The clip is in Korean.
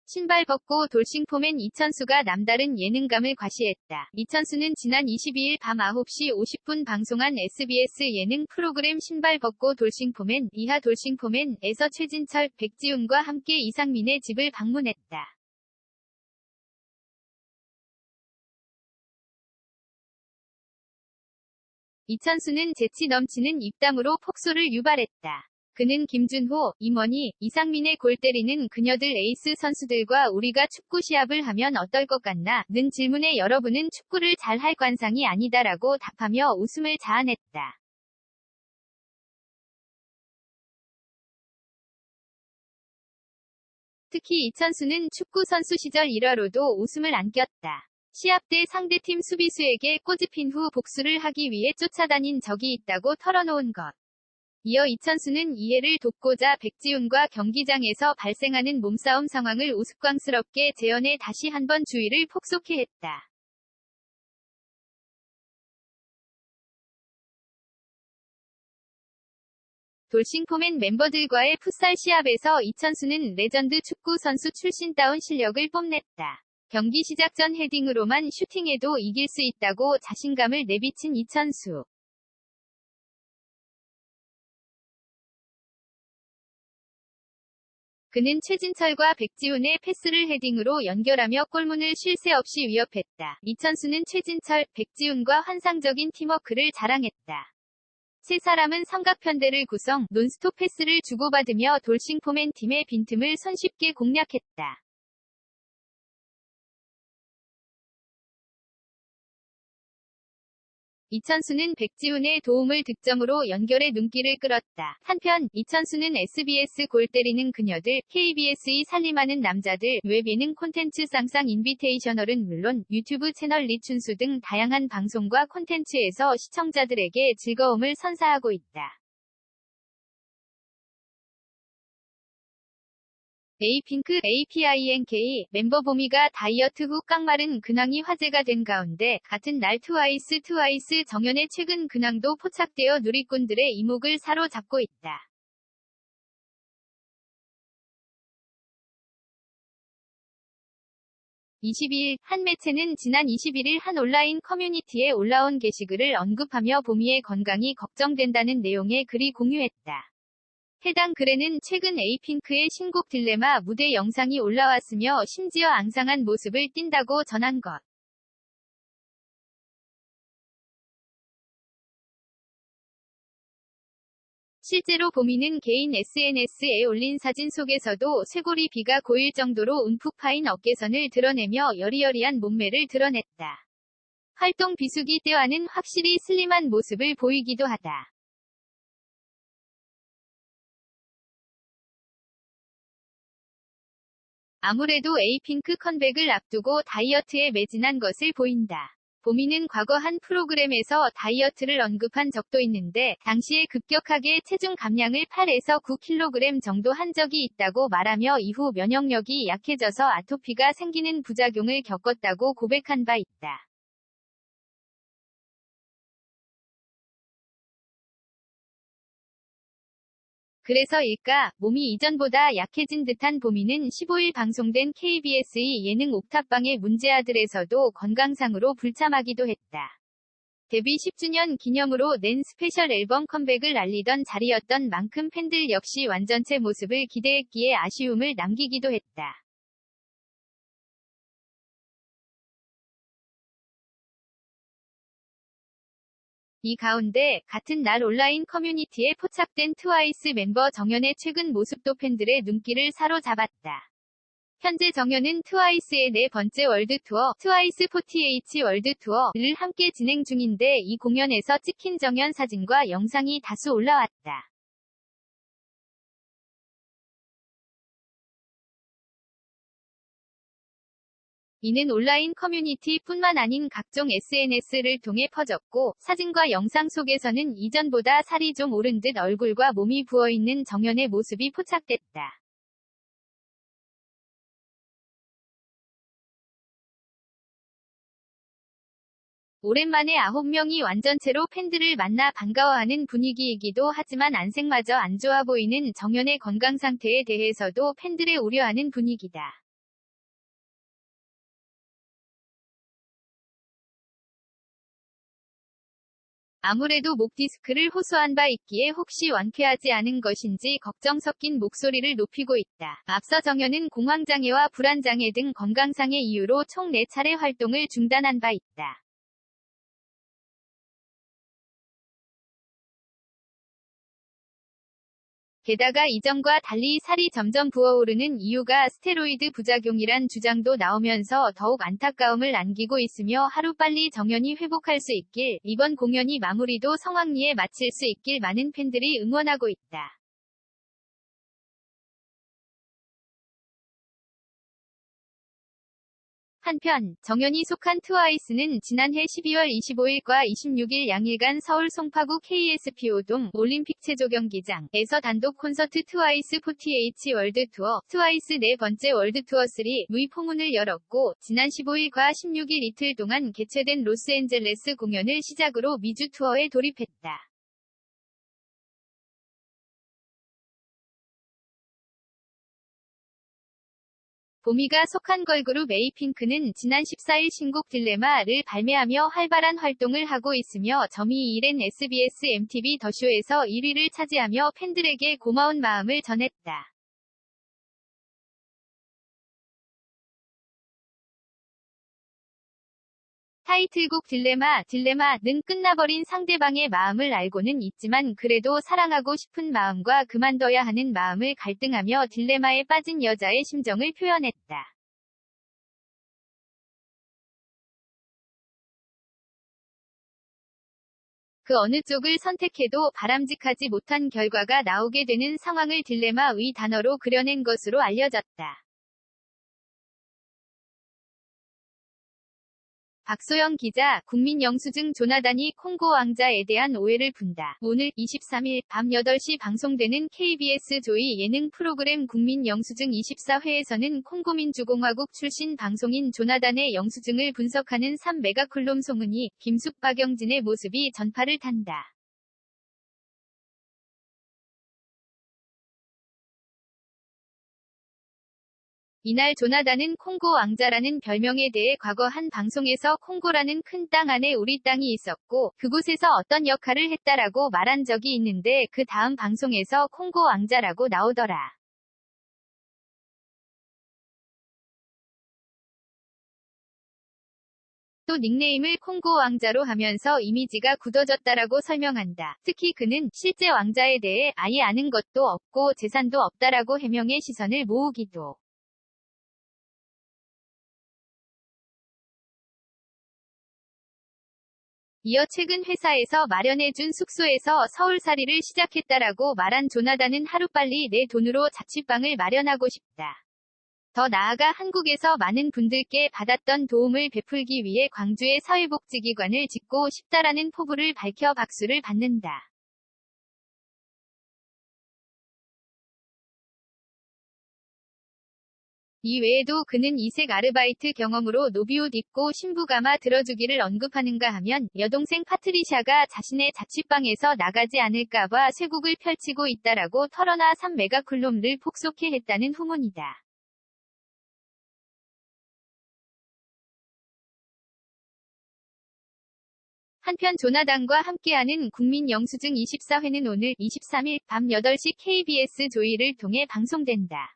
신발 벗고 돌싱포맨 이천수가 남다른 예능감을 과시했다. 이천수는 지난 22일 밤 9시 50분 방송한 SBS 예능 프로그램 신발 벗고 돌싱포맨, 이하 돌싱포맨에서 최진철, 백지훈과 함께 이상민의 집을 방문했다. 이천수는 재치 넘치는 입담으로 폭소를 유발했다. 그는 김준호, 임원희, 이상민의 골 때리는 그녀들 에이스 선수들과 우리가 축구 시합을 하면 어떨 것 같나? 는 질문에 여러분은 축구를 잘할 관상이 아니다라고 답하며 웃음을 자아냈다. 특히 이천수는 축구 선수 시절 일화로도 웃음을 안겼다. 시합 때 상대팀 수비수에게 꼬집힌 후 복수를 하기 위해 쫓아다닌 적이 있다고 털어놓은 것. 이어 이천수는 이해를 돕고자 백지훈과 경기장에서 발생하는 몸싸움 상황을 우스꽝스럽게 재현해 다시 한번 주의를 폭소케 했다. 돌싱포맨 멤버들과의 풋살 시합에서 이천수는 레전드 축구 선수 출신다운 실력을 뽐냈다. 경기 시작 전 헤딩으로만 슈팅해도 이길 수 있다고 자신감을 내비친 이천수. 그는 최진철과 백지훈의 패스를 헤딩으로 연결하며 골문을 쉴 새 없이 위협했다. 이천수는 최진철, 백지훈과 환상적인 팀워크를 자랑했다. 세 사람은 삼각편대를 구성, 논스톱 패스를 주고받으며 돌싱포맨 팀의 빈틈을 손쉽게 공략했다. 이천수는 백지훈의 도움을 득점으로 연결해 눈길을 끌었다. 한편 이천수는 SBS 골 때리는 그녀들, KBS의 살림하는 남자들, 웹 예능 콘텐츠 쌍쌍 인비테이셔널은 물론 유튜브 채널 리춘수 등 다양한 방송과 콘텐츠에서 시청자들에게 즐거움을 선사하고 있다. 에이핑크 (APINK) 멤버 보미가 다이어트 후 깡마른 근황이 화제가 된 가운데 같은 날 트와이스 정연의 최근 근황도 포착되어 누리꾼들의 이목을 사로잡고 있다. (22일) 한 매체는 지난 21일 한 온라인 커뮤니티에 올라온 게시글을 언급하며 보미의 건강이 걱정된다는 내용의 글이 공유했다. 해당 글에는 최근 에이핑크의 신곡 딜레마 무대 영상이 올라왔으며 심지어 앙상한 모습을 띈다고 전한 것. 실제로 보미는 개인 SNS에 올린 사진 속에서도 쇄골이 비가 고일 정도로 움푹 파인 어깨선을 드러내며 여리여리한 몸매를 드러냈다. 활동 비수기 때와는 확실히 슬림한 모습을 보이기도 하다. 아무래도 에이핑크 컴백을 앞두고 다이어트에 매진한 것을 보인다. 보미는 과거 한 프로그램에서 다이어트를 언급한 적도 있는데 당시에 급격하게 체중 감량을 8에서 9kg 정도 한 적이 있다고 말하며 이후 면역력이 약해져서 아토피가 생기는 부작용을 겪었다고 고백한 바 있다. 그래서일까, 몸이 이전보다 약해진 듯한 보미는 15일 방송된 KBS의 예능 옥탑방의 문제아들에서도 건강상으로 불참하기도 했다. 데뷔 10주년 기념으로 낸 스페셜 앨범 컴백을 알리던 자리였던 만큼 팬들 역시 완전체 모습을 기대했기에 아쉬움을 남기기도 했다. 이 가운데 같은 날 온라인 커뮤니티에 포착된 트와이스 멤버 정연의 최근 모습도 팬들의 눈길을 사로잡았다. 현재 정연은 트와이스의 네 번째 월드투어, 트와이스 48 월드투어를 함께 진행 중인데 이 공연에서 찍힌 정연 사진과 영상이 다수 올라왔다. 이는 온라인 커뮤니티 뿐만 아닌 각종 SNS를 통해 퍼졌고, 사진과 영상 속에서는 이전보다 살이 좀 오른 듯 얼굴과 몸이 부어있는 정연의 모습이 포착됐다. 오랜만에 9명이 완전체로 팬들을 만나 반가워하는 분위기이기도 하지만 안색마저 안 좋아 보이는 정연의 건강 상태에 대해서도 팬들의 우려하는 분위기다. 아무래도 목 디스크를 호소한 바 있기에 혹시 완쾌하지 않은 것인지 걱정 섞인 목소리를 높이고 있다. 앞서 정현은 공황장애와 불안장애 등 건강상의 이유로 총 4차례 활동을 중단한 바 있다. 게다가 이전과 달리 살이 점점 부어오르는 이유가 스테로이드 부작용이란 주장도 나오면서 더욱 안타까움을 안기고 있으며 하루빨리 정현이 회복할 수 있길, 이번 공연이 마무리도 성황리에 마칠 수 있길 많은 팬들이 응원하고 있다. 한편 정현이 속한 트와이스는 지난해 12월 25일과 26일 양일간 서울 송파구 KSPO돔 올림픽 체조경기장에서 단독 콘서트 트와이스 48 월드투어, 트와이스 네 번째 월드투어 3의 포문을 열었고, 지난 15일과 16일 이틀 동안 개최된 로스앤젤레스 공연을 시작으로 미주 투어에 돌입했다. 보미가 속한 걸그룹 에이핑크는 지난 14일 신곡 딜레마를 발매하며 활발한 활동을 하고 있으며 점이일엔 SBS MTV 더쇼에서 1위를 차지하며 팬들에게 고마운 마음을 전했다. 타이틀곡 딜레마는 끝나버린 상대방의 마음을 알고는 있지만 그래도 사랑하고 싶은 마음과 그만둬야 하는 마음을 갈등하며 딜레마에 빠진 여자의 심정을 표현했다. 그 어느 쪽을 선택해도 바람직하지 못한 결과가 나오게 되는 상황을 딜레마의 단어로 그려낸 것으로 알려졌다. 박소영 기자, 국민 영수증 조나단이 콩고 왕자에 대한 오해를 푼다. 오늘 23일 밤 8시 방송되는 KBS 조이 예능 프로그램 국민 영수증 24회에서는 콩고민주공화국 출신 방송인 조나단의 영수증을 분석하는 3메가콜롬 송은이, 김숙 박영진의 모습이 전파를 탄다. 이날 조나단은 콩고 왕자라는 별명에 대해 과거 한 방송에서 콩고라는 큰 땅 안에 우리 땅이 있었고 그곳에서 어떤 역할을 했다라고 말한 적이 있는데 그 다음 방송에서 콩고 왕자라고 나오더라. 또 닉네임을 콩고 왕자로 하면서 이미지가 굳어졌다라고 설명한다. 특히 그는 실제 왕자에 대해 아예 아는 것도 없고 재산도 없다라고 해명해 시선을 모으기도. 이어 최근 회사에서 마련해준 숙소에서 서울살이를 시작했다라고 말한 조나단은 하루빨리 내 돈으로 자취방을 마련하고 싶다. 더 나아가 한국에서 많은 분들께 받았던 도움을 베풀기 위해 광주에 사회복지기관을 짓고 싶다라는 포부를 밝혀 박수를 받는다. 이 외에도 그는 이색 아르바이트 경험으로 노비옷 입고 신부가마 들어주기를 언급하는가 하면 여동생 파트리샤가 자신의 자취방에서 나가지 않을까봐 쇄국을 펼치고 있다라고 털어놔 3메가콜롬을 폭소케 했다는 후문이다. 한편 조나단과 함께하는 국민 영수증 24회는 오늘 23일 밤 8시 KBS 조이를 통해 방송된다.